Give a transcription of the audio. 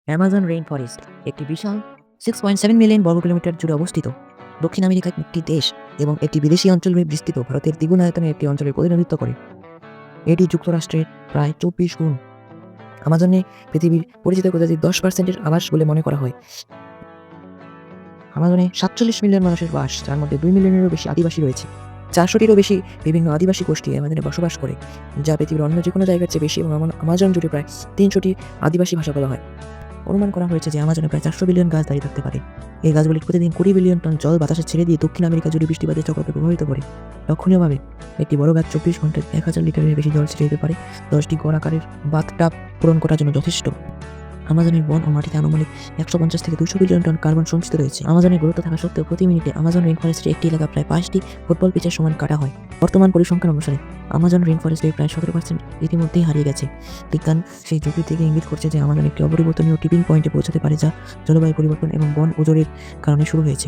Amazon rain forest একটি বিশাল 6.7 million বর্গ kilometre জুড়ে অবস্থিত দক্ষিণ আমেরিকার একটি দেশ এবং একটি বিদেশি অঞ্চলে বিস্তৃত ভারতের দ্বিগুণ আয়তনের একটি অঞ্চলের প্রতিনিধিত্ব করে। এটি যুক্তরাষ্ট্রের প্রায় 24 গুণ। আমাজনে পৃথিবীর পরিচিত প্রজাতির 10%-এর আবাস বলে মনে করা হয়। আমাজনে 47 মিলিয়ন মানুষের বাস, যার মধ্যে 2 মিলিয়নেরও বেশি আদিবাসী রয়েছে। 400টিরও বেশি বিভিন্ন আদিবাসী গোষ্ঠী আমাজনে বসবাস করে, যা পৃথিবীর অন্য যে কোনো জায়গার চেয়ে বেশি, এবং আমাজন জুড়ে প্রায় 300টি আদিবাসী ভাষা বলা হয়। অনুমান করা হয়েছে যে আমাজনে প্রায় 400 বিলিয়ন গাছ দাঁড়িয়ে থাকতে পারে। এই গাছগুলি প্রতিদিন 20 বিলিয়ন টন জল বাতাসে ছেড়ে দিয়ে দক্ষিণ আমেরিকা জুড়ে বৃষ্টিপাতের চক্রকে প্রভাবিত করে। লক্ষণীয়ভাবে একটি বড় গাছ 24 ঘন্টায় 1000 লিটারের বেশি জল ছেড়ে দিতে পারে, 10টি গড় আকারের বাথটাব পূরণ করার জন্য যথেষ্ট। আমাজনের বন ও মাটিতে আনুমানিক 150 থেকে 200 বিলিয়ন টন কার্বন সঞ্চিত রয়েছে। আমাজনের গুরুত্ব থাকা সত্ত্বেও প্রতি মিনিটে আমাজন রেইন ফরেস্টের একটি এলাকা প্রায় 5টি ফুটবল পিচের সমান কাটা হয়। বর্তমান পরিসংখ্যান অনুসারে আমাজন রেইন ফরেস্টের প্রায় 17% ইতিমধ্যেই হারিয়ে গেছে। বিজ্ঞান সেই ঝুঁকি থেকে ইঙ্গিত করছে যে আমাজন একটি অপরিবর্তনীয় টিপিং পয়েন্টে পৌঁছাতে পারে, যা জলবায়ু পরিবর্তন এবং বন উজাড়ের কারণে শুরু হয়েছে।